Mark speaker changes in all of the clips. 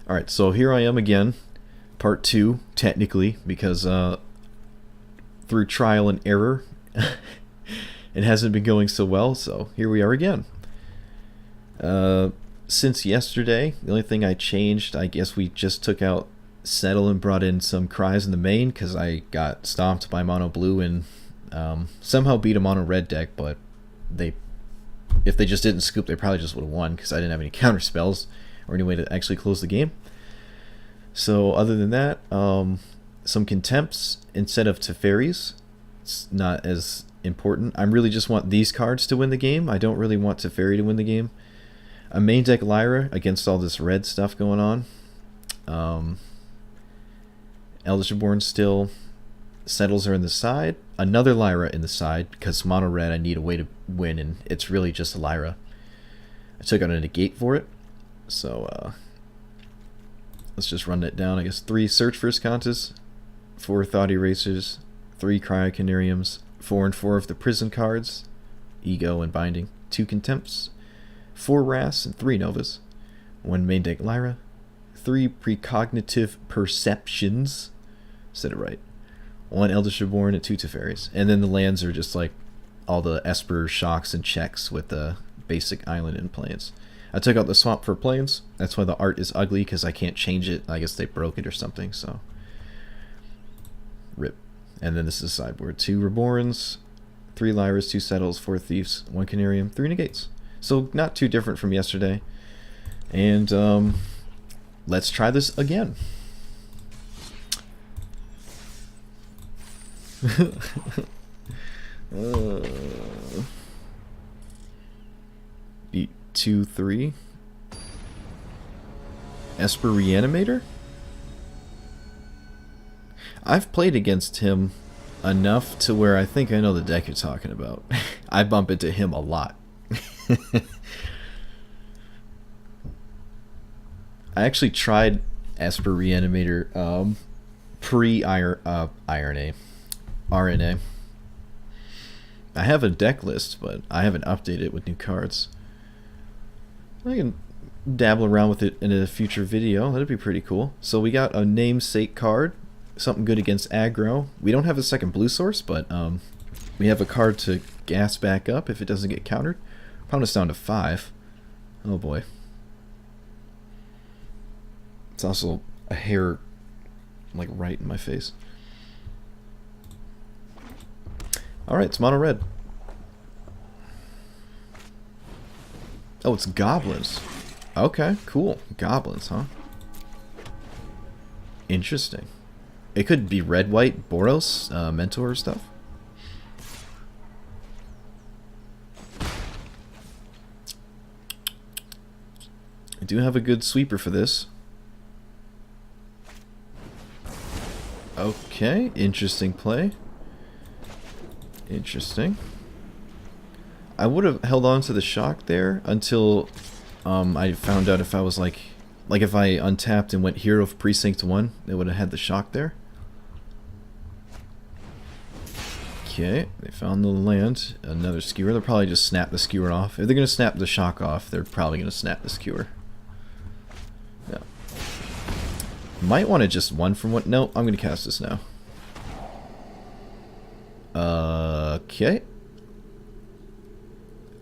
Speaker 1: Alright, so here I am again. Part 2, technically, because through trial and error, it hasn't been going so well, so here we are again. Since yesterday, the only thing I changed, I guess we just took out Settle and brought in some Cries in the main, because I got stomped by Mono Blue and somehow beat a Mono Red deck, but if they just didn't scoop, they probably just would have won, because I didn't have any counter spells or any way to actually close the game. So other than that, some Contempts instead of Teferis. It's not as important. I really just want these cards to win the game. I don't really want Teferi to win the game. A main deck Lyra against all this red stuff going on. Eldritch Reborn still. Settles are in the side. Another Lyra in the side, because mono red I need a way to win, and it's really just a Lyra. I took out a negate for it. So let's just run that down. I guess 3 Search for Escantas, 4 Thought Erasers, 3 Cryocanariums, 4 and 4 of the Prison cards, Ego and Binding, 2 Contempts, 4 Wraths and 3 Novas, 1 main deck Lyra, 3 Precognitive Perceptions, said it right, 1 Eldritch Reborn and 2 Teferis. And then the lands are just like all the Esper shocks and checks with the basic island and plains. I took out the swamp for plains. That's why the art is ugly, because I can't change it. I guess they broke it or something, so rip. And then this is sideboard. 2 Reborns, 3 Lyras, 2 Settles, 4 Thieves, 1 Canarium, 3 Negates. So not too different from yesterday. And let's try this again. Pt.2 Esper Reanimator? I've played against him enough to where I think I know the deck you're talking about. I bump into him a lot. I actually tried Esper Reanimator pre-RNA. I have a deck list, but I haven't updated it with new cards. I can dabble around with it in a future video. That'd be pretty cool. So we got a namesake card, something good against aggro. We don't have a second blue source, but we have a card to gas back up if it doesn't get countered. Opponent's down to 5. Oh boy. It's also a hair like right in my face. Alright, it's mono red. Oh, it's goblins. Okay, cool. Goblins, huh? Interesting. It could be red-white, Boros, Mentor stuff. I do have a good sweeper for this. Okay, interesting play. Interesting. I would have held on to the shock there until I found out if I was like if I untapped and went Hero of Precinct 1, they would have had the shock there. Okay, they found the land. Another skewer. They'll probably just snap the skewer off. If they're going to snap the shock off, they're probably going to snap the skewer. Yeah. Might want to just 1 from 1. No, I'm going to cast this now. Okay.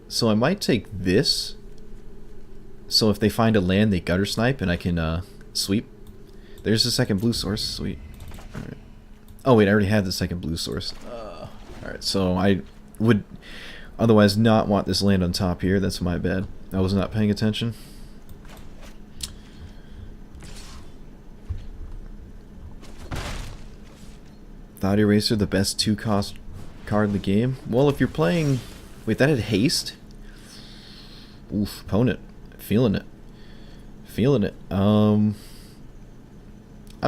Speaker 1: So I might take this. So if they find a land, they gutter snipe, and I can sweep. There's the second blue source. Sweet. Alright. Oh wait, I already had the second blue source. Alright, so I would otherwise not want this land on top here. That's my bad. I was not paying attention. Thought Eraser, the best 2-cost card in the game. Well, if you're playing... Wait, that had haste? Oof, opponent. Feeling it. Feeling it. I'm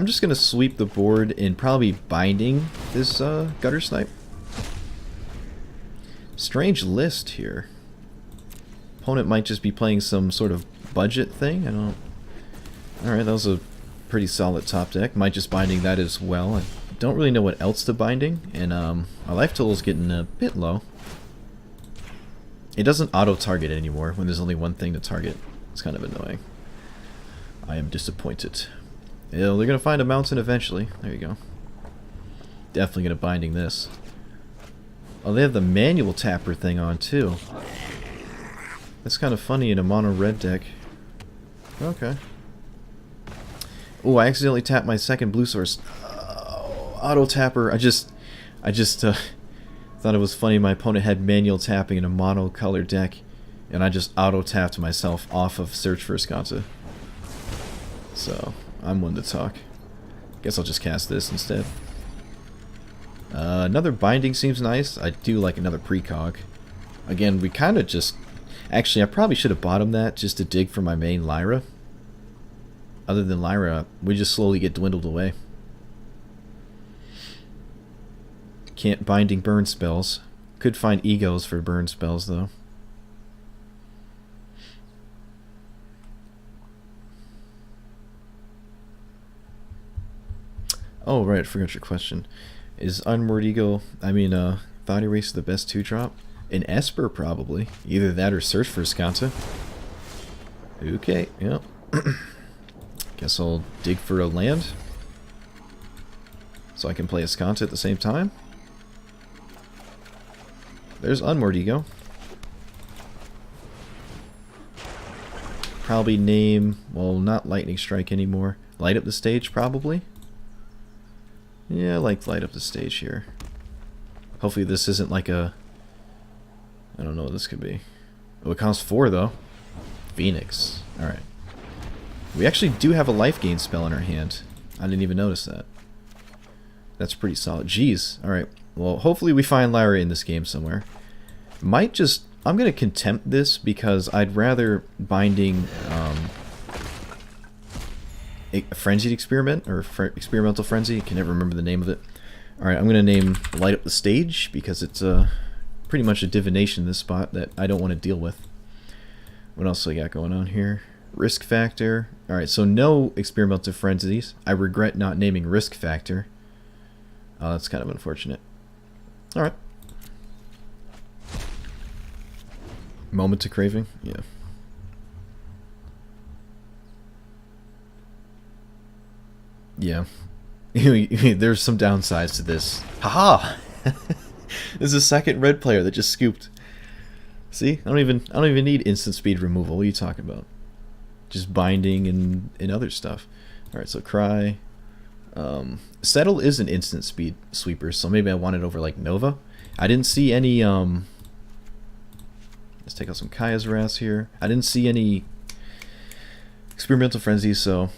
Speaker 1: just going to sweep the board and probably binding this gutter snipe. Strange list here. Opponent might just be playing some sort of budget thing. I don't... Alright, that was a pretty solid top deck. Might just binding that as well. I don't really know what else to binding, and my life total is getting a bit low. It doesn't auto-target anymore when there's only one thing to target. It's kind of annoying. I am disappointed. Yeah, they're gonna find a mountain eventually. There you go. Definitely gonna binding this. Oh, they have the manual tapper thing on too. That's kind of funny in a mono red deck. Okay. Oh, I accidentally tapped my second blue source. Auto tapper. I just thought it was funny. My opponent had manual tapping in a mono color deck, and I just auto tapped myself off of Search for Escanta. So I'm one to talk. Guess I'll just cast this instead. Another binding seems nice. I do like another precog. Again, we kind of just... Actually, I probably should have bottomed that just to dig for my main Lyra. Other than Lyra, we just slowly get dwindled away. Can't binding burn spells. Could find egos for burn spells, though. Oh, right, I forgot your question. Is Unmoored Ego, Thought Erase the best 2-drop? An Esper, probably. Either that or Search for Escanta. Okay, yep. Guess I'll dig for a land. So I can play Escanta at the same time. There's Unmoored Ego. Probably name, well, not Lightning Strike anymore. Light Up the Stage, probably. Yeah, I like Light Up the Stage here. Hopefully this isn't like a... I don't know what this could be. Oh, it costs 4, though. Phoenix. Alright. We actually do have a life gain spell in our hand. I didn't even notice that. That's pretty solid. Jeez. Alright. Well, hopefully we find Lyra in this game somewhere. Might just... I'm going to contempt this because I'd rather binding... a Frenzied Experiment, or Experimental Frenzy. I can never remember the name of it. Alright, I'm going to name Light Up the Stage because it's pretty much a divination in this spot that I don't want to deal with. What else do I got going on here? Risk Factor. Alright, so no Experimental Frenzies. I regret not naming Risk Factor. Oh, that's kind of unfortunate. Alright. Moment to Craving? Yeah. Yeah. There's some downsides to this. Haha! There's a second red player that just scooped. See? I don't even need instant speed removal. What are you talking about? Just binding and other stuff. Alright, so Cry. Settle is an instant speed sweeper, so maybe I want it over like Nova. I didn't see any let's take out some Kaya's Wrath here. I didn't see any Experimental Frenzy, so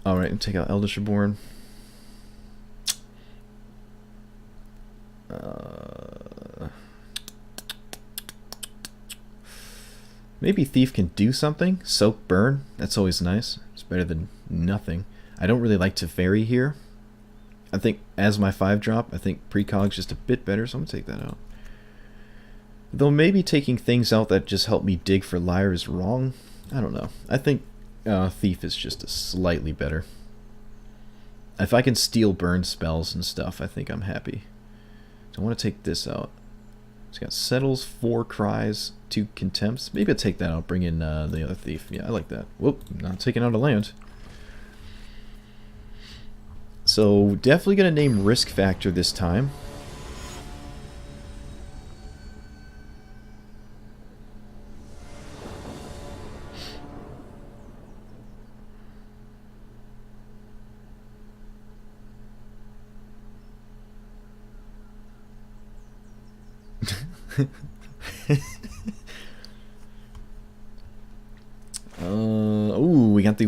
Speaker 1: alright, take out Eldritch Reborn. Maybe Thief can do something. Soak Burn. That's always nice. It's better than nothing. I don't really like Teferi here. I think as my 5-drop, I think Precog's just a bit better, so I'm going to take that out. Though maybe taking things out that just help me dig for Lyre is wrong. I don't know. I think Thief is just a slightly better. If I can steal burn spells and stuff, I think I'm happy. So I want to take this out. It's got Settles, 4 Cries, 2 Contempts. Maybe I'll take that out, bring in the other Thief. Yeah, I like that. Whoop, not taking out a land. So definitely going to name Risk Factor this time. Ooh, we got the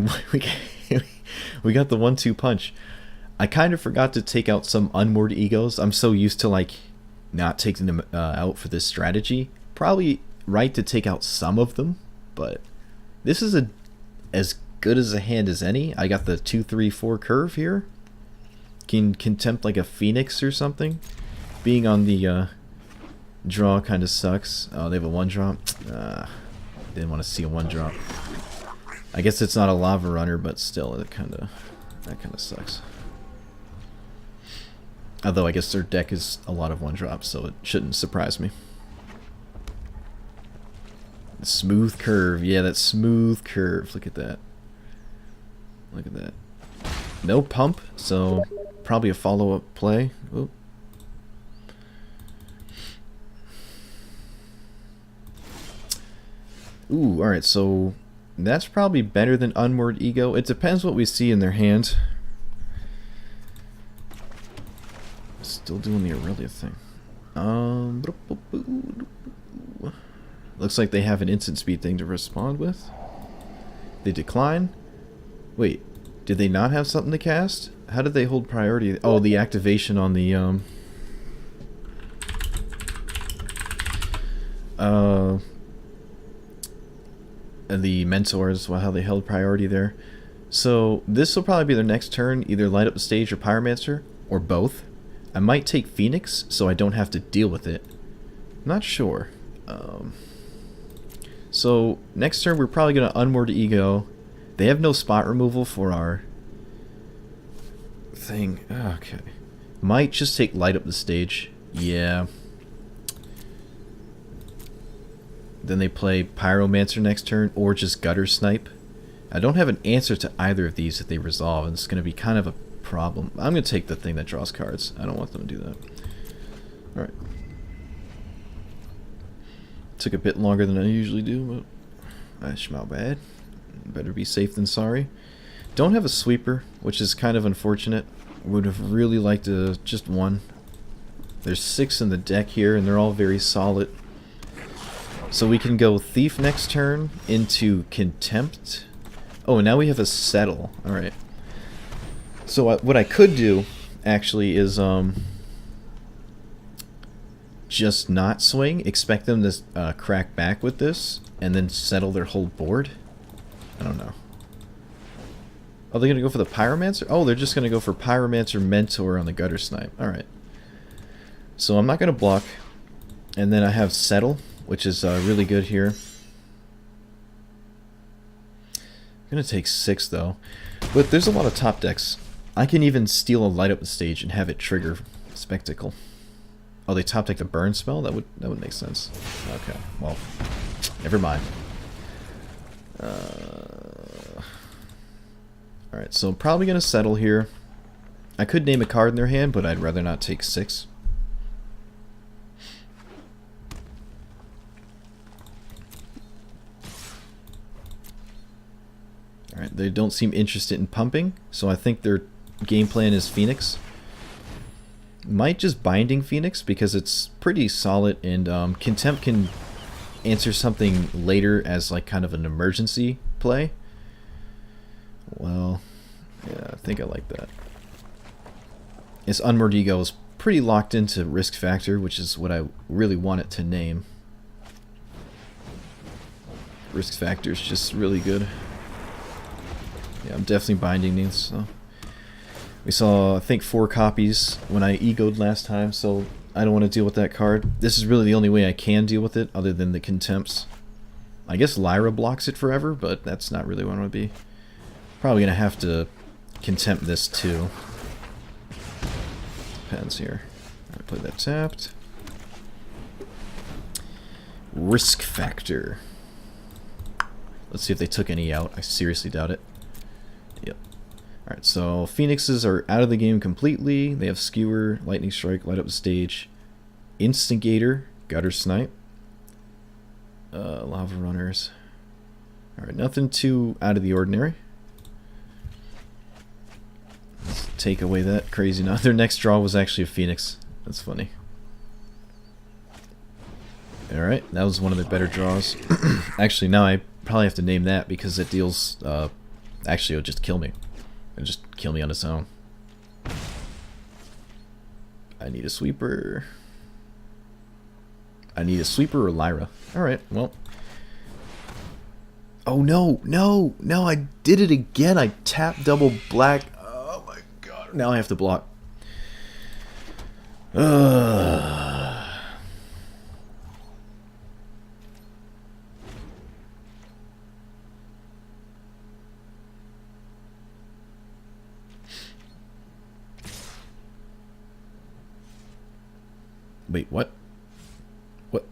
Speaker 1: we got the 1-2 punch. I kind of forgot to take out some unmoored egos. I'm so used to like not taking them out for this strategy. Probably right to take out some of them, but this is as good as a hand as any. I got the 2-3-4 curve here. Can contempt like a Phoenix or something. Being on the draw kind of sucks. Oh, they have a 1-drop. Didn't want to see a 1-drop. I guess it's not a lava runner, but still, that kind of sucks. Although I guess their deck is a lot of 1-drops, so it shouldn't surprise me. Smooth curve, yeah, that smooth curve. Look at that. Look at that. No pump, so probably a follow-up play. Oop. Ooh, alright, so that's probably better than Unmoored Ego. It depends what we see in their hand. Still doing the Aurelia thing. Looks like they have an instant speed thing to respond with. They decline. Wait, did they not have something to cast? How did they hold priority? Oh, the activation on the mentors, well, how they held priority there. So this will probably be their next turn, either light up the stage or Pyromancer, or both. I might take Phoenix so I don't have to deal with it. Not sure. So next turn we're probably going to Unmoored Ego. They have no spot removal for our thing. Okay. Might just take light up the stage. Yeah. Then they play Pyromancer next turn, or just Gutter Snipe. I don't have an answer to either of these if they resolve, and it's going to be kind of a problem. I'm going to take the thing that draws cards. I don't want them to do that. Alright. Took a bit longer than I usually do, but that's my bad. Better be safe than sorry. Don't have a sweeper, which is kind of unfortunate. Would have really liked to just one. There's 6 in the deck here, and they're all very solid. So we can go Thief next turn into Contempt. Oh, and now we have a Settle. Alright. So what I could do, actually, is just not swing. Expect them to crack back with this, and then settle their whole board. I don't know. Are they going to go for the Pyromancer? Oh, they're just going to go for Pyromancer Mentor on the Gutter Snipe. Alright. So I'm not going to block. And then I have Settle, which is really good here. I'm going to take 6, though. But there's a lot of top decks. I can even steal a light up the stage and have it trigger Spectacle. Oh, they top deck the burn spell? That would make sense. Okay, well, never mind. Alright, so I'm probably going to settle here. I could name a card in their hand, but I'd rather not take 6. Alright, they don't seem interested in pumping, so I think their game plan is Phoenix. Might just Binding Phoenix, because it's pretty solid, and Contempt can answer something later as like kind of an emergency play. Well, yeah, I think I like that. This Unmoored Ego is pretty locked into Risk Factor, which is what I really want it to name. Risk Factor is just really good. Yeah, I'm definitely binding these. So. We saw, I think, 4 copies when I egoed last time, so I don't want to deal with that card. This is really the only way I can deal with it, other than the Contempts. I guess Lyra blocks it forever, but that's not really what I want to be. Probably going to have to Contempt this too. Depends here. Alright, play that tapped. Risk Factor. Let's see if they took any out. I seriously doubt it. Yep. Alright, so Phoenixes are out of the game completely. They have Skewer, Lightning Strike, Light Up the Stage, Instigator, Gutter Snipe, Lava Runners. Alright, nothing too out of the ordinary. Let's take away that crazy. Now, their next draw was actually a Phoenix. That's funny. Alright, that was one of the better draws. Actually, now I probably have to name that because it deals... actually, it'll just kill me. It'll just kill me on its own. I need a sweeper. I need a sweeper or Lyra. Alright, well. Oh no, no, no, I did it again. I tapped double black. Oh my god. Now I have to block. Wait, what? What?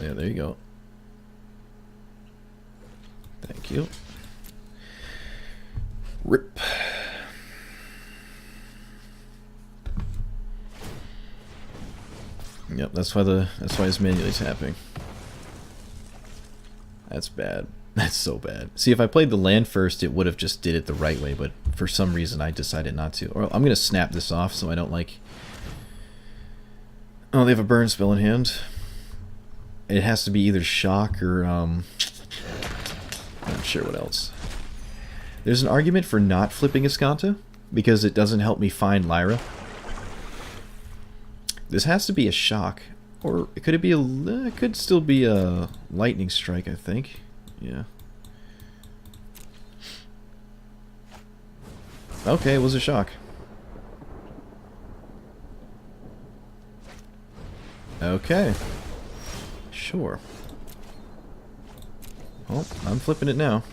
Speaker 1: Yeah, there you go. Thank you. Rip. Yep, that's why it's manually tapping. That's bad. That's so bad. See, if I played the land first, it would have just did it the right way, but for some reason I decided not to. Or I'm gonna snap this off so I don't like. Oh, they have a burn spell in hand. It has to be either shock or not sure what else. There's an argument for not flipping Escanta because it doesn't help me find Lyra. This has to be a shock, or could it be a? It could still be a lightning strike, I think. Yeah. Okay, it was a shock. Okay. Sure. Well, I'm flipping it now.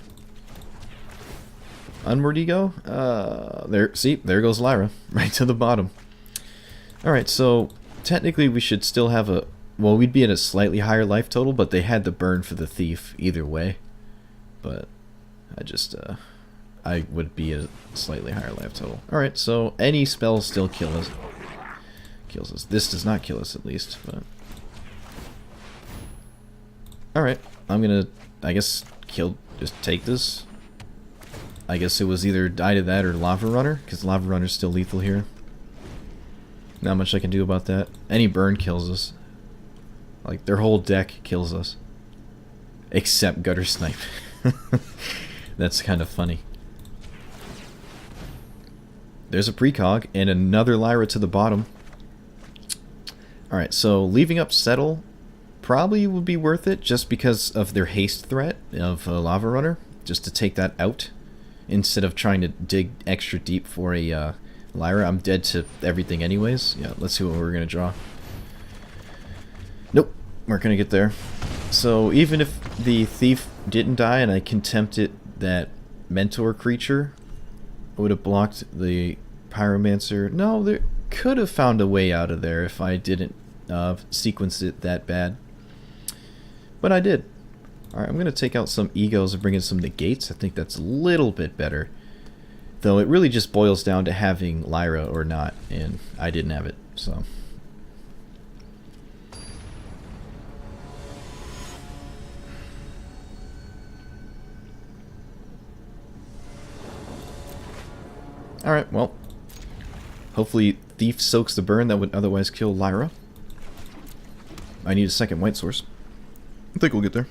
Speaker 1: Onward you go. There. See, there goes Lyra, right to the bottom. All right, so technically we should still have a. Well, we'd be at a slightly higher life total, but they had the burn for the thief either way. But I would be at a slightly higher life total. All right, so any spell still kills us. This does not kill us, at least. But all right, I'm gonna, I guess, just take this. I guess it was either die to that or Lava Runner, because Lava Runner's still lethal here. Not much I can do about that. Any burn kills us. Like, their whole deck kills us. Except Gutter Snipe. That's kind of funny. There's a precog and another Lyra to the bottom. Alright, so leaving up Settle probably would be worth it just because of their haste threat of Lava Runner. Just to take that out. Instead of trying to dig extra deep for a Lyra. I'm dead to everything anyways. Yeah, let's see what we're going to draw. Nope, weren't going to get there. So even if the thief didn't die and I contempted that mentor creature, I would have blocked the pyromancer. No, there could have found a way out of there if I didn't sequence it that bad. But I did. Alright, I'm going to take out some egos and bring in some negates. I think that's a little bit better. Though it really just boils down to having Lyra or not, and I didn't have it, so. Alright, well. Hopefully Thief soaks the burn that would otherwise kill Lyra. I need a second white source. I think we'll get there.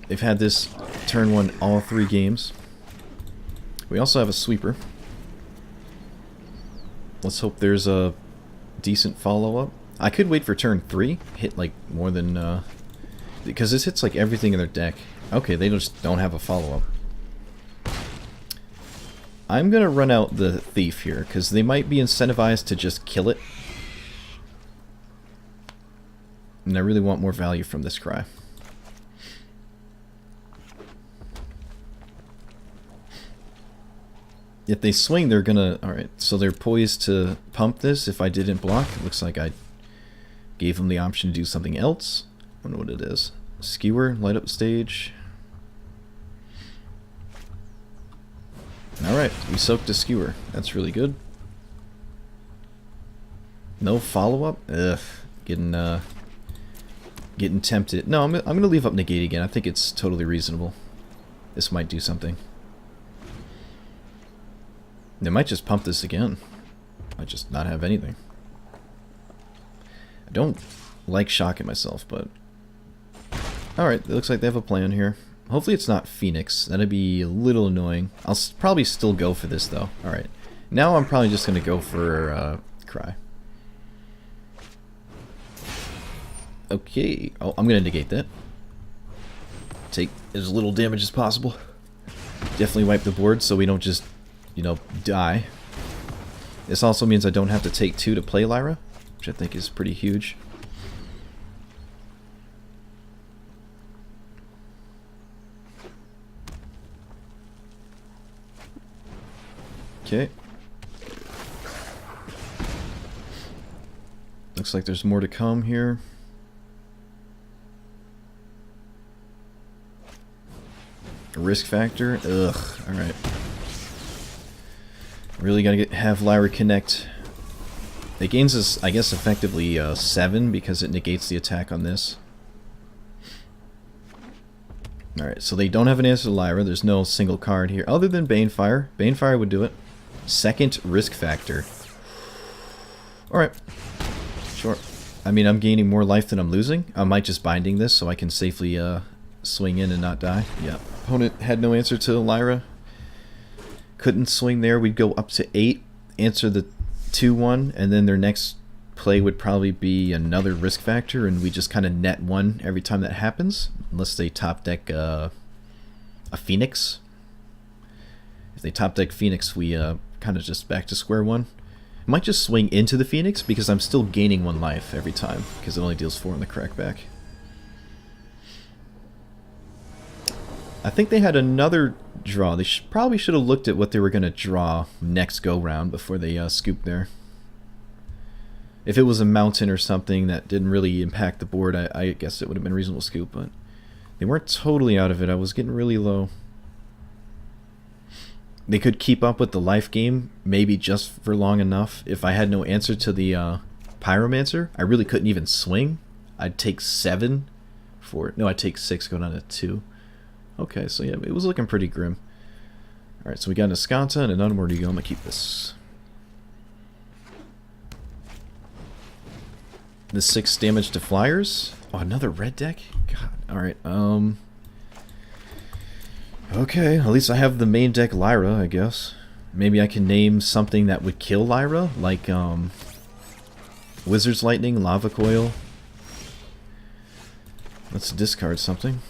Speaker 1: They've had this turn one all 3 games. We also have a sweeper. Let's hope there's a decent follow-up. I could wait for turn 3. Hit like more than... because this hits like everything in their deck. Okay, they just don't have a follow-up. I'm going to run out the thief here, because they might be incentivized to just kill it. And I really want more value from this cry. If they swing, they're gonna... Alright, so they're poised to pump this if I didn't block. It looks like I gave them the option to do something else. I don't know what it is. Skewer, light up stage. Alright, we soaked a skewer. That's really good. No follow-up? Ugh. Getting tempted. No, I'm gonna leave up negate again. I think it's totally reasonable. This might do something. They might just pump this again. Might just not have anything. I don't like shocking myself, but... Alright, it looks like they have a plan here. Hopefully it's not Phoenix. That'd be a little annoying. I'll probably still go for this, though. Alright. Now I'm probably just going to go for Cry. Okay. Oh, I'm going to negate that. Take as little damage as possible. Definitely wipe the board so we don't just... you know, die. This also means I don't have to take 2 to play Lyra, which I think is pretty huge. Okay. Looks like there's more to come here. Risk factor. Ugh. All right. Really gotta have Lyra connect. It gains us, I guess, effectively 7 because it negates the attack on this. Alright, so they don't have an answer to Lyra. There's no single card here other than Banefire. Banefire would do it. Second risk factor. Alright. Sure. I mean, I'm gaining more life than I'm losing. I might just binding this so I can safely swing in and not die. Yeah. Opponent had no answer to Lyra. Couldn't swing there. We'd go up to 8. Answer the 2-1. And then their next play would probably be another risk factor. And we just kind of net 1 every time that happens. Unless they top deck a Phoenix. If they top deck Phoenix, we kind of just back to square one. I might just swing into the Phoenix because I'm still gaining 1 life every time because it only deals 4 in the crackback. I think they had another draw. They probably should have looked at what they were going to draw next go round before they scooped there. If it was a mountain or something that didn't really impact the board, I guess it would have been a reasonable scoop, but they weren't totally out of it. I was getting really low. They could keep up with the life game, maybe just for long enough. If I had no answer to the Pyromancer, I really couldn't even swing. I'd take 7 for it. No, I'd take 6, go down to 2. Okay, so yeah, it was looking pretty grim. Alright, so we got an Escanta and an Unward Ego. I'm going to keep this. The 6 damage to flyers. Oh, another red deck? God, alright, okay, at least I have the main deck Lyra, I guess. Maybe I can name something that would kill Lyra, like, Wizard's Lightning, Lava Coil. Let's discard something.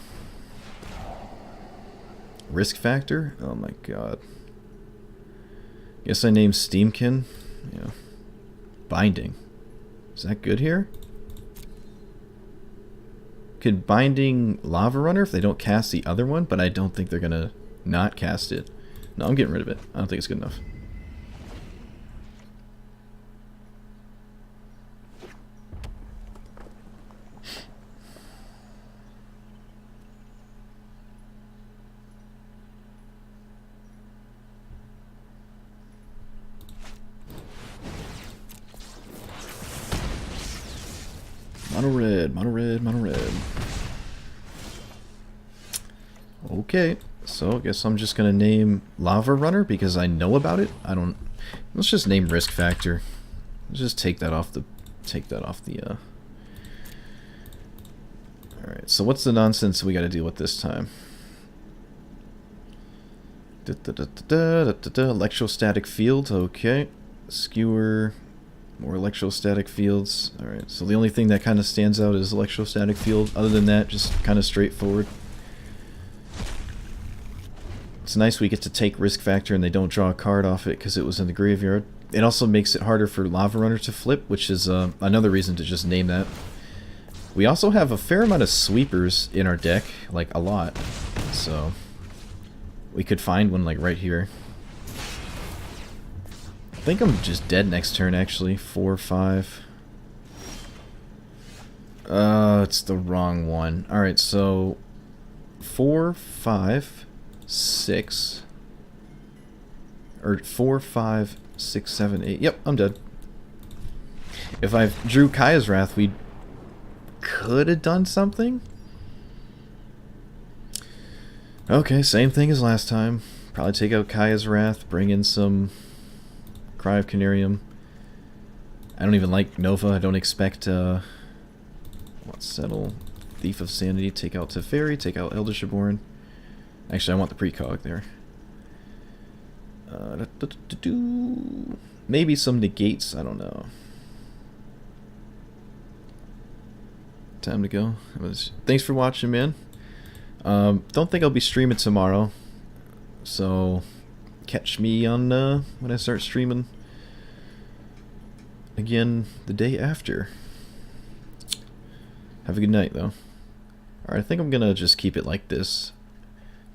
Speaker 1: Risk factor? Oh my god. Guess I named Steamkin. Yeah. Binding. Is that good here? Could Binding Lava Runner if they don't cast the other one, but I don't think they're gonna not cast it. No, I'm getting rid of it. I don't think it's good enough. Mono red, mono red, mono red. Okay, so I guess I'm just gonna name Lava Runner because I know about it. I don't. Let's just name Risk Factor. Let's just take that off the. Alright, so what's the nonsense we gotta deal with this time? Electrostatic field, okay. Skewer. More electrostatic fields. Alright, so the only thing that kind of stands out is electrostatic field. Other than that, just kind of straightforward. It's nice we get to take risk factor and they don't draw a card off it because it was in the graveyard. It also makes it harder for Lava Runner to flip, which is another reason to just name that. We also have a fair amount of sweepers in our deck, like a lot. So we could find one like right here. I think I'm just dead next turn, actually. 4, 5. It's the wrong one. Alright, so 4, 5, 6. Or 4, 5, 6, 7, 8. Yep, I'm dead. If I drew Kaya's Wrath, we could have done something. Okay, same thing as last time. Probably take out Kaya's Wrath, bring in some Cry of Canarium. I don't even like Nova. I don't expect let's settle Thief of Sanity, take out Teferi, take out Eldritch Reborn. Actually, I want the precog there. Maybe some negates, I don't know. Time to go. Thanks for watching, man. Don't think I'll be streaming tomorrow, so catch me on when I start streaming again the day after. Have a good night, though. Alright, I think I'm gonna just keep it like this.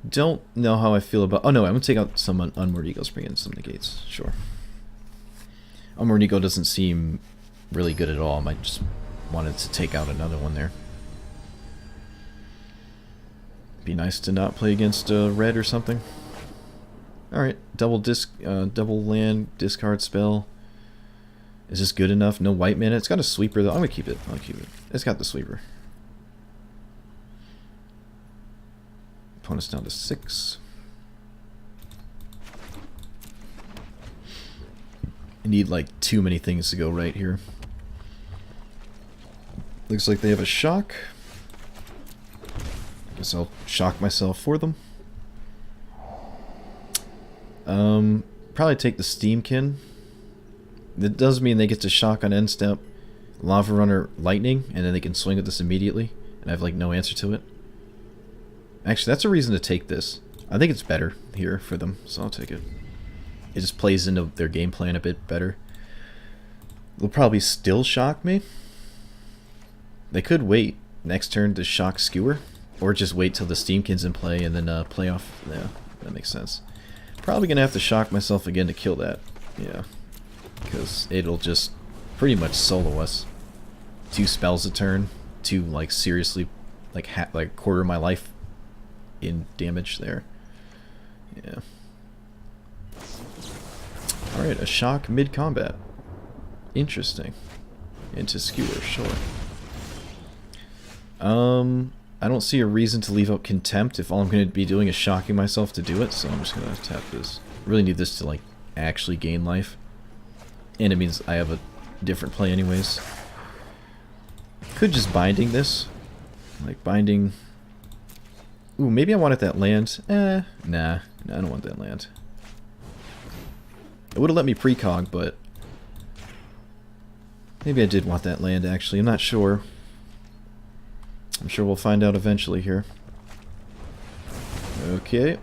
Speaker 1: Don't know how I feel about... Oh no, I'm gonna take out some Unward Eagles, bring in some negates. Sure. Unward Eagle doesn't seem really good at all. I just wanted to take out another one there. Be nice to not play against red or something. Alright, double land, discard spell. Is this good enough? No white mana? It's got a sweeper though. I'm gonna keep it. I'll keep it. It's got the sweeper. Opponent's down to 6. I need like too many things to go right here. Looks like they have a shock. Guess I'll shock myself for them. Probably take the Steamkin. That does mean they get to shock on end step, Lava Runner Lightning, and then they can swing at this immediately, and I have like no answer to it. Actually, that's a reason to take this. I think it's better here for them, so I'll take it. It just plays into their game plan a bit better. They'll probably still shock me. They could wait next turn to shock Skewer, or just wait till the Steamkin's in play and then play off. Yeah, that makes sense. Probably gonna have to shock myself again to kill that. Yeah, because it'll just pretty much solo us. 2 spells a turn, 2 like seriously like quarter of my life in damage there. Yeah. Alright, a shock mid-combat. Interesting. Into Skewer, sure. I don't see a reason to leave out Contempt if all I'm going to be doing is shocking myself to do it, so I'm just going to tap this. I really need this to, like, actually gain life. And it means I have a different play anyways. Could just Binding this. Like, Binding... Ooh, maybe I wanted that land. Nah, I don't want that land. It would have let me precog, but... Maybe I did want that land, actually. I'm not sure. I'm sure we'll find out eventually here. Okay.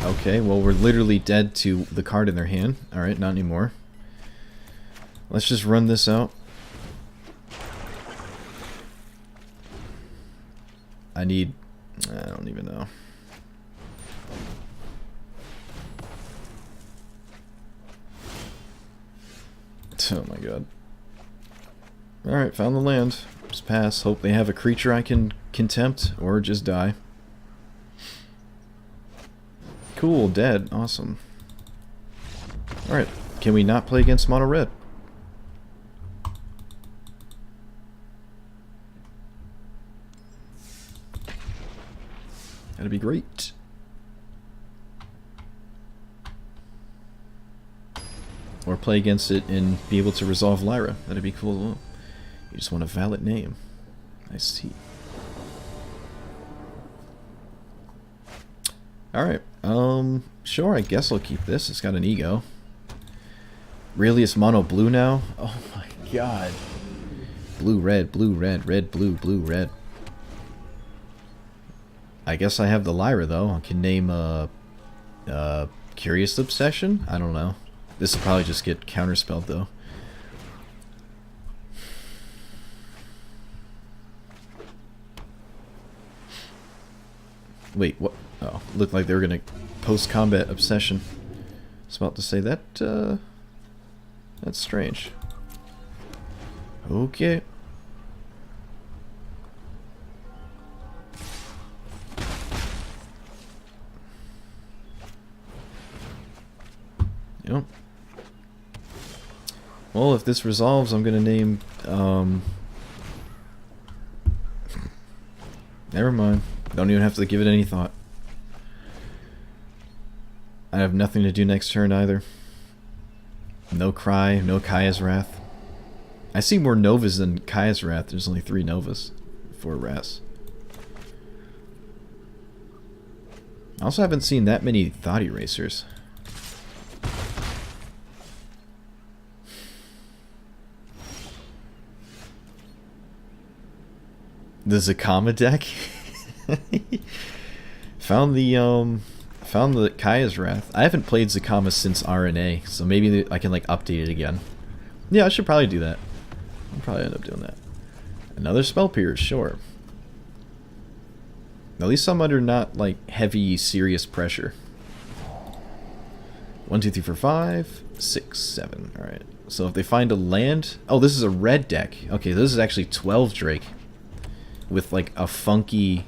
Speaker 1: Okay, well, we're literally dead to the card in their hand. Alright, not anymore. Let's just run this out. I don't even know. Oh my god. Alright, found the land. Just pass. Hope they have a creature I can contempt, or just die. Cool, dead. Awesome. Alright, can we not play against mono red? That'd be great. Or play against it and be able to resolve Lyra. That'd be cool as well. You just want a valid name. I see. Alright, sure, I guess I'll keep this. It's got an ego. Really, it's mono blue now? Oh my god. Blue, red, red, blue, blue, red. I guess I have the Lyra, though. I can name, Curious Obsession? I don't know. This will probably just get counterspelled, though. Wait, what? Oh, looked like they were gonna post-combat Obsession. I was about to say that, that's strange. Okay. Yep. Well, if this resolves, I'm gonna name, never mind. Don't even have to give it any thought. I have nothing to do next turn either. No Cry, no Kaya's Wrath. I see more Novas than Kaya's Wrath. There's only 3 Novas for Ras. I also haven't seen that many Thought Erasers. The Zakama deck? Found the Kaya's Wrath. I haven't played Zakama since RNA, so maybe I can like update it again. Yeah, I should probably do that. I'll probably end up doing that. Another Spell Pierce, sure. At least I'm under not like heavy, serious pressure. 1, 2, 3, 4, 5, 6, 7. Alright. So if they find a land... Oh, this is a red deck. Okay, this is actually 12 Drake. with like a funky...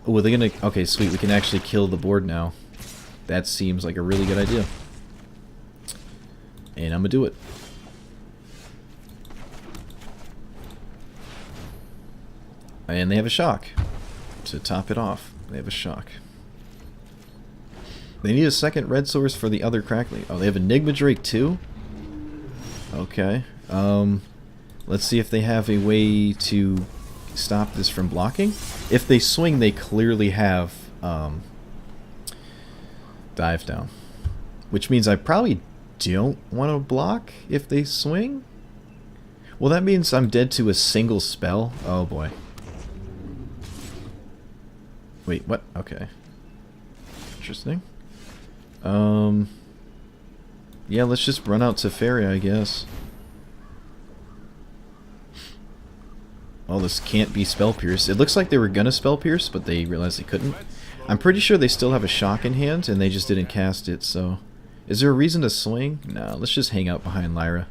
Speaker 1: Oh, they're gonna... Okay, sweet. We can actually kill the board now. That seems like a really good idea. And I'm gonna do it. And they have a shock. To top it off, they have a shock. They need a second red source for the other Crackling. Oh, they have Enigma Drake too? Okay. Let's see if they have a way to stop this from blocking. If they swing, they clearly have dive down. Which means I probably don't want to block if they swing. Well, that means I'm dead to a single spell. Oh boy. Wait, what? Okay. Interesting. Yeah, let's just run out Teferi, I guess. Oh, this can't be Spell Pierce. It looks like they were gonna Spell Pierce, but they realized they couldn't. I'm pretty sure they still have a shock in hand, and they just didn't cast it, so... Is there a reason to swing? No, let's just hang out behind Lyra.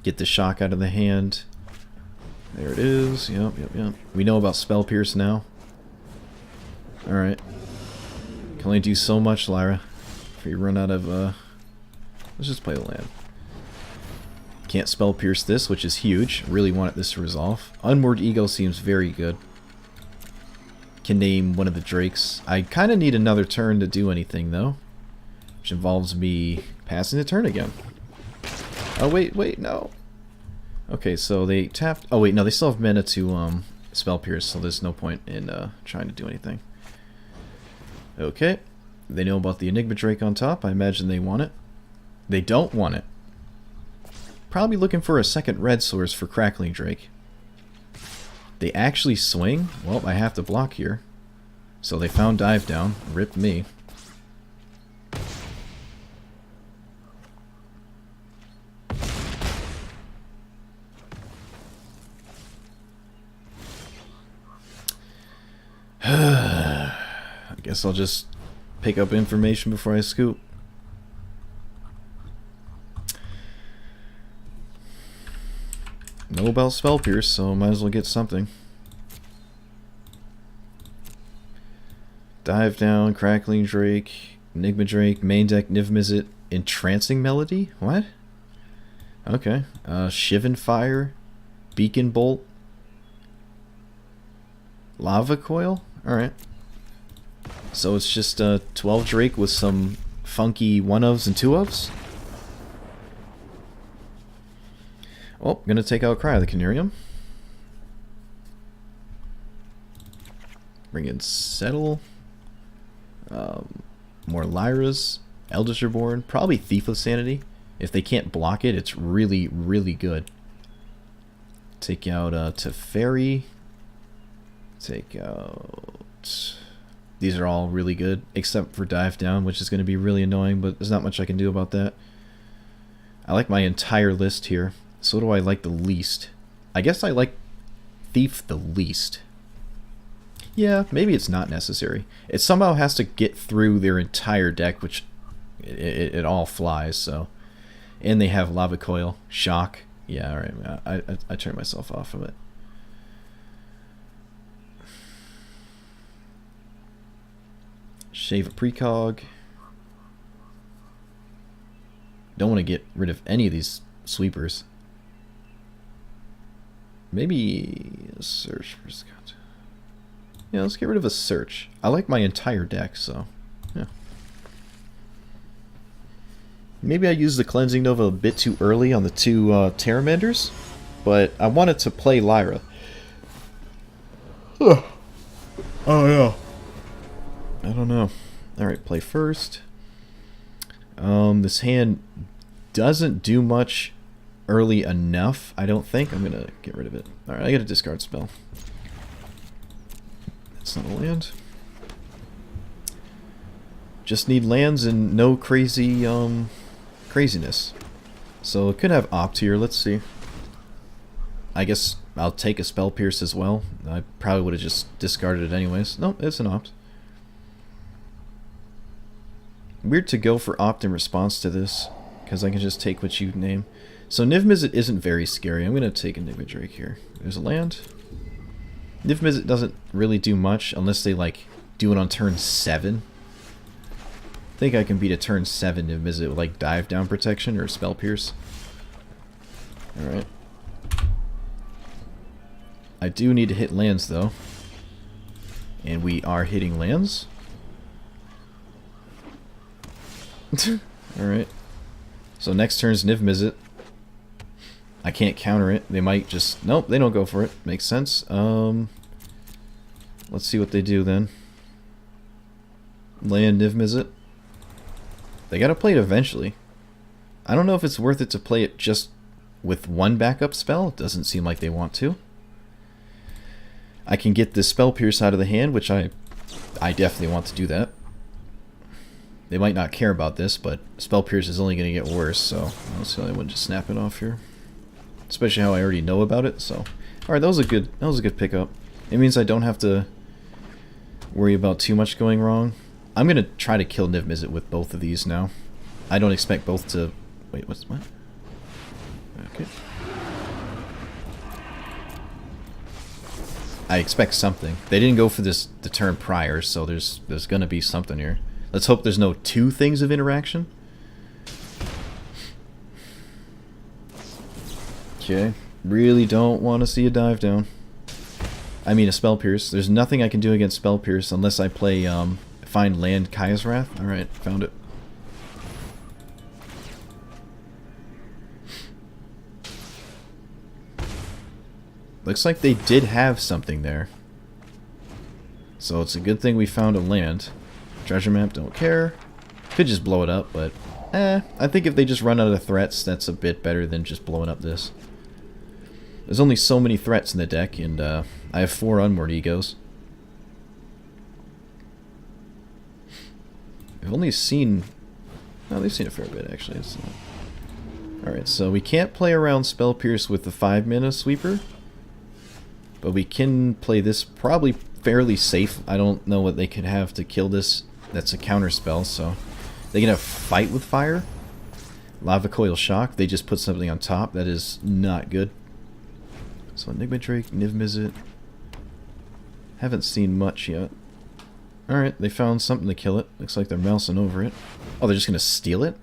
Speaker 1: Get the shock out of the hand. There it is. Yep. We know about Spell Pierce now. Alright. Can only do so much, Lyra. If you run out of, let's just play the land. Can't Spell Pierce this, which is huge. Really wanted this to resolve. Unmoored Eagle seems very good. Can name one of the Drakes. I kind of need another turn to do anything, though. Which involves me passing the turn again. Oh, wait, no. Okay, so they tapped... Oh, wait, no, they still have mana to Spell Pierce, so there's no point in trying to do anything. Okay. They know about the Enigma Drake on top. I imagine they want it. They don't want it. Probably looking for a second red source for Crackling Drake. They actually swing? Well, I have to block here. So they found dive down. Rip me. I guess I'll just pick up information before I scoop. Know about Spell Pierce, so might as well get something. Dive down, Crackling Drake, Enigma Drake, main deck, Niv Mizzet, Entrancing Melody? What? Okay. Shivan Fire, Beacon Bolt, Lava Coil? Alright. So it's just 12 Drake with some funky 1-ofs and 2-ofs? Oh, gonna take out Cry of the Canarium. Bring in Settle. More Lyras. Eldritch Reborn. Probably Thief of Sanity. If they can't block it, it's really, really good. Take out Teferi. Take out... These are all really good, except for Dive Down, which is going to be really annoying, but there's not much I can do about that. I like my entire list here. So what do I like the least? I guess I like Thief the least. Yeah, maybe it's not necessary. It somehow has to get through their entire deck, which it all flies, so. And they have Lava Coil, Shock. Yeah, alright, I turned myself off of it. Shave a Precog. Don't want to get rid of any of these sweepers. Maybe a search for Scott. Yeah, let's get rid of a search. I like my entire deck, so yeah. Maybe I used the Cleansing Nova a bit too early on the two Terramanders, but I wanted to play Lyra. Oh yeah. I don't know. Alright, play first. This hand doesn't do much early enough, I don't think. I'm gonna get rid of it. Alright, I get a discard spell. That's not a land. Just need lands and no crazy, craziness. So it could have Opt here, let's see. I guess I'll take a Spell Pierce as well. I probably would have just discarded it anyways. No, it's an Opt. Weird to go for Opt in response to this, because I can just take what you name. So Niv Mizzet isn't very scary. I'm going to take a Enigma Drake here. There's a land. Niv Mizzet doesn't really do much unless they like do it on turn 7. I think I can beat a turn 7 Niv Mizzet with like dive down protection or spell pierce. Alright. I do need to hit lands though. And we are hitting lands. Alright. So next turn's Niv Mizzet. I can't counter it. They might just... Nope, they don't go for it. Makes sense. Let's see what they do then. Land Niv Mizzet. They gotta play it eventually. I don't know if it's worth it to play it just with one backup spell. It doesn't seem like they want to. I can get the Spell Pierce out of the hand, which I definitely want to do that. They might not care about this, but Spell Pierce is only going to get worse, so let's see, I wouldn't just snap it off here. Especially how I already know about it, so... Alright, that was a good pickup. It means I don't have to worry about too much going wrong. I'm going to try to kill Niv Mizzet with both of these now. I don't expect both to... Wait, what? Okay. I expect something. They didn't go for this the turn prior, so there's going to be something here. Let's hope there's no 2 things of interaction. Okay. Really don't want to see a dive down. I mean a Spell Pierce. There's nothing I can do against Spell Pierce unless I play find land Kaya's Wrath. Alright, found it. Looks like they did have something there. So it's a good thing we found a land. Treasure map, don't care. Could just blow it up, but I think if they just run out of threats, that's a bit better than just blowing up this. There's only so many threats in the deck, and I have 4 Unmoored Egos. I've only seen... Oh, they've seen a fair bit, actually. Alright, so we can't play around Spell Pierce with the 5-mana sweeper. But we can play this probably fairly safe. I don't know what they could have to kill this. That's a counter spell, so... They can have Fight with Fire. Lava Coil Shock. They just put something on top. That is not good. So Enigma Drake, Niv Mizzet. Haven't seen much yet. Alright, they found something to kill it. Looks like they're mousing over it. Oh, they're just going to steal it?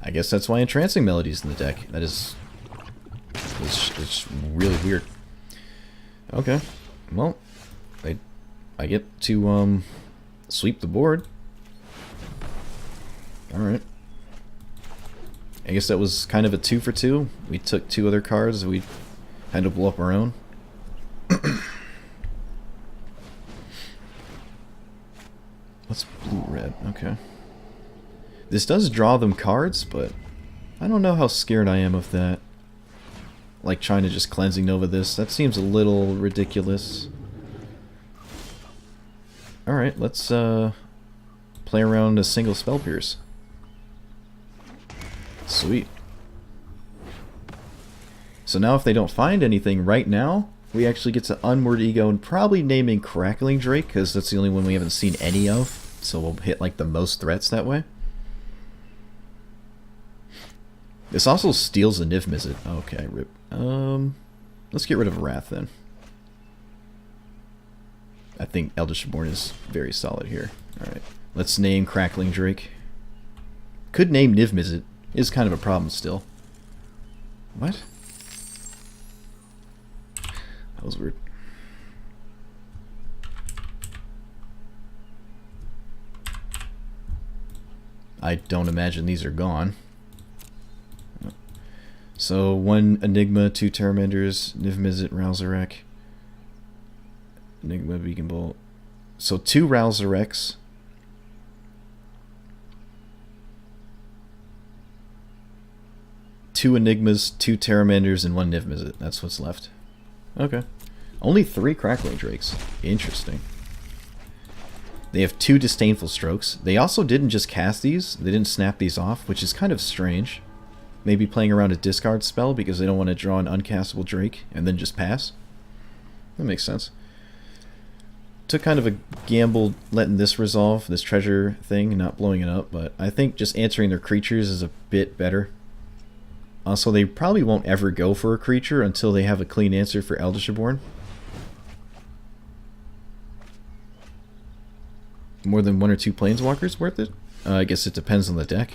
Speaker 1: I guess that's why Entrancing Melody's in the deck. That is... It's really weird. Okay. Well, I get to sweep the board. Alright. I guess that was kind of a 2 for 2. We took 2 other cards. We had to blow up our own. What's blue-red? Okay. This does draw them cards, but I don't know how scared I am of that. Like trying to just Cleansing Nova this. That seems a little ridiculous. Alright, let's play around a single Spell Pierce. Sweet. So now if they don't find anything right now, we actually get to Unmoored Ego and probably naming Crackling Drake, because that's the only one we haven't seen any of. So we'll hit like the most threats that way. This also steals a Niv Mizzet. Okay, rip. Let's get rid of Wrath then. I think Eldritch Reborn is very solid here. Alright, let's name Crackling Drake. Could name Niv Mizzet. Is kind of a problem still. What? That was weird. I don't imagine these are gone. So 1 Enigma, 2 Terramanders, Niv Mizzet, Ralzarek. Enigma, Beacon Bolt. So 2 Ralzareks. Two Enigmas, 2 Terramanders, and 1 Niv Mizzet. That's what's left. Okay. Only 3 Crackling Drakes. Interesting. They have 2 Disdainful Strokes. They also didn't just cast these. They didn't snap these off, which is kind of strange. Maybe playing around a discard spell because they don't want to draw an uncastable Drake and then just pass. That makes sense. Took kind of a gamble letting this resolve, this treasure thing, and not blowing it up, but I think just answering their creatures is a bit better. Also, they probably won't ever go for a creature until they have a clean answer for Eldritch Reborn. more than 1 or 2 planeswalkers worth it? I guess it depends on the deck.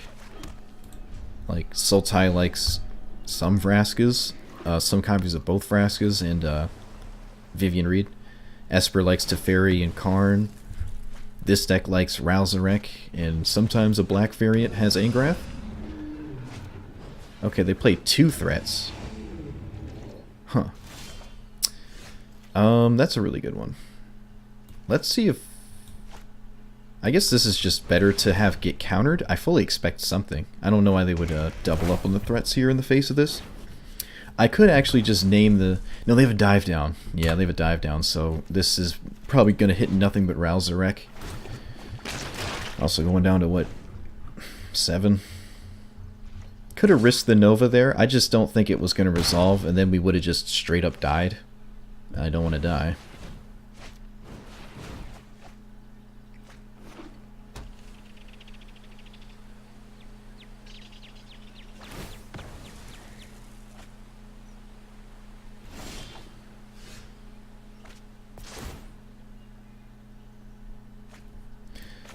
Speaker 1: Like, Sultai likes some Vraskas, some copies of both Vraskas, and Vivian Reed. Esper likes Teferi and Karn. This deck likes Ralzarek, and sometimes a black variant has Angrath. Okay, they play 2 threats. Huh. That's a really good one. Let's see if... I guess this is just better to have get countered. I fully expect something. I don't know why they would double up on the threats here in the face of this. I could actually just name the... No, they have a dive down. Yeah, they have a dive down, so this is probably going to hit nothing but Ralzarek. Also going down to, what, 7? Could have risked the Nova there. I just don't think it was going to resolve, and then we would have just straight up died. I don't want to die.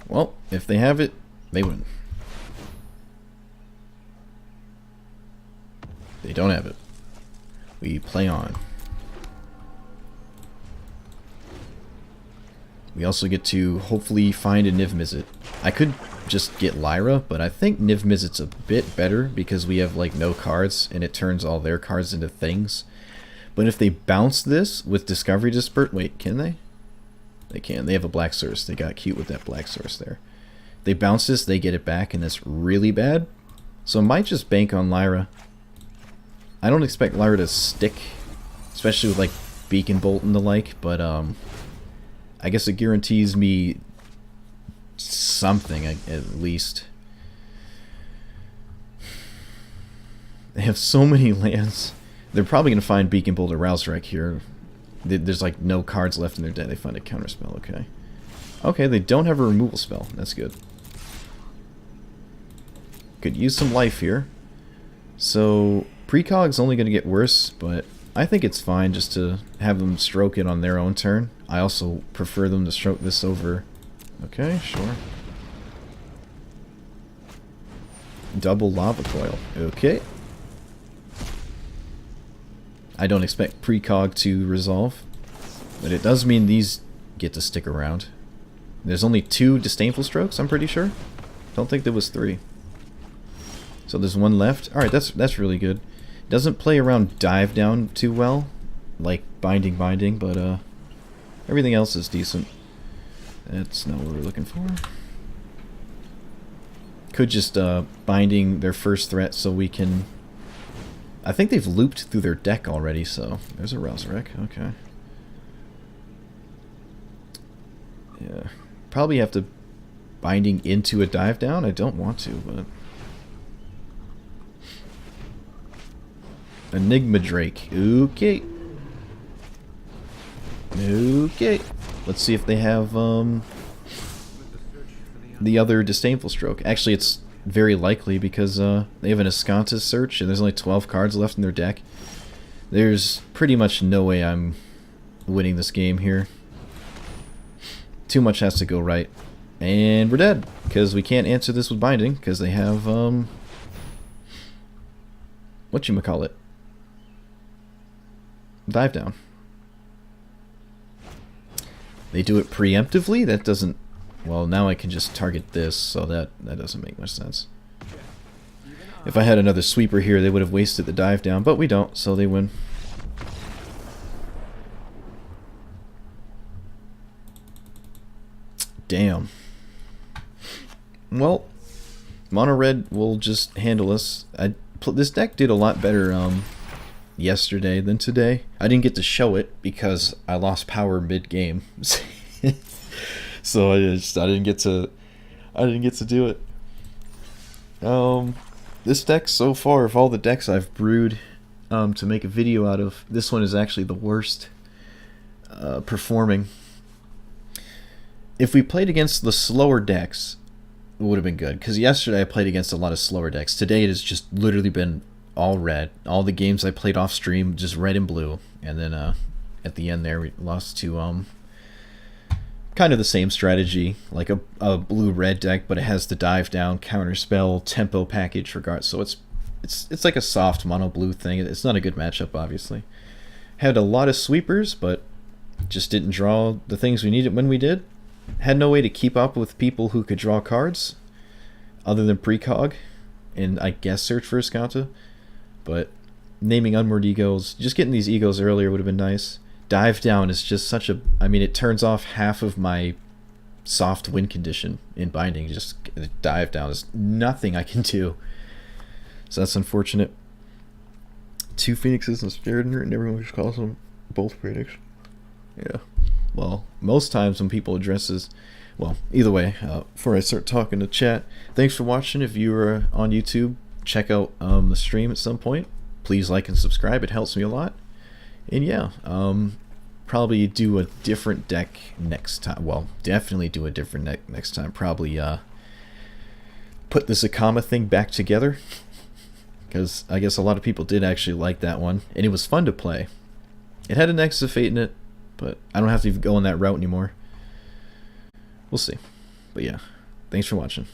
Speaker 1: Well, if they have it, they win. They don't have it. We play on. We also get to hopefully find a Niv Mizzet. I could just get Lyra, but I think Niv Mizzet's a bit better because we have like no cards and it turns all their cards into things. But if they bounce this with Discovery Disperse, wait, can they? They can. They have a black source. They got cute with that black source there. They bounce this, they get it back, and that's really bad. So I might just bank on Lyra. I don't expect Lyra to stick, especially with like Beacon Bolt and the like, but I guess it guarantees me something at least. They have so many lands. They're probably going to find Beacon Bolt or Ralzarek here. There's like no cards left in their deck. They find a counterspell, okay. Okay, they don't have a removal spell. That's good. Could use some life here. So, Precog's only going to get worse, but I think it's fine just to have them stroke it on their own turn. I also prefer them to stroke this over. Okay, sure. Double Lava Coil. Okay. I don't expect Precog to resolve, but it does mean these get to stick around. There's only 2 Disdainful Strokes, I'm pretty sure. Don't think there was 3. So there's 1 left. Alright, that's really good. Doesn't play around Dive Down too well, like Binding, but everything else is decent. That's not what we're looking for. Could just Binding their first threat so we can... I think they've looped through their deck already, so there's a Ralzarek. Okay. Yeah. Probably have to Binding into a dive down. I don't want to, but... Enigma Drake. Okay. Okay. Let's see if they have the other Disdainful Stroke. Actually, it's very likely because they have an Escanta's Search and there's only 12 cards left in their deck. There's pretty much no way I'm winning this game here. Too much has to go right. And we're dead because we can't answer this with Binding because they have whatchamacallit? Dive Down. They do it preemptively? That doesn't... Well, now I can just target this, so that doesn't make much sense. If I had another sweeper here, they would have wasted the dive down, but we don't, so they win. Damn. Well, Mono Red will just handle us. This deck did a lot better yesterday than today. I didn't get to show it because I lost power mid-game. So I didn't get to do it. This deck so far, of all the decks I've brewed to make a video out of, this one is actually the worst performing. If we played against the slower decks, it would have been good. Because yesterday I played against a lot of slower decks. Today it has just literally been all red. All the games I played off stream, just red and blue. And then at the end there, we lost to kind of the same strategy, like a blue-red deck, but it has the dive down, counterspell, tempo package regard. So it's like a soft mono blue thing. It's not a good matchup, obviously. Had a lot of sweepers, but just didn't draw the things we needed when we did. Had no way to keep up with people who could draw cards, other than precog, and I guess search for Escanta. But naming unmoored egos, just getting these egos earlier would have been nice. Dive down is just such a, I mean, it turns off half of my soft win condition in binding. Just dive down is nothing I can do. So that's unfortunate. Two Phoenixes and Spirit and everyone just calls them both Phoenix. Yeah. Well, most times when people addresses, well, either way, before I start talking to chat, thanks for watching. If you are on YouTube, check out the stream at some point. Please like and subscribe. It helps me a lot. And yeah, probably do a different deck next time. Well, definitely do a different deck next time. Probably put the Zakama thing back together, because I guess a lot of people did actually like that one, and it was fun to play. It had an Nexus of Fate in it, but I don't have to even go on that route anymore. We'll see. But yeah, thanks for watching.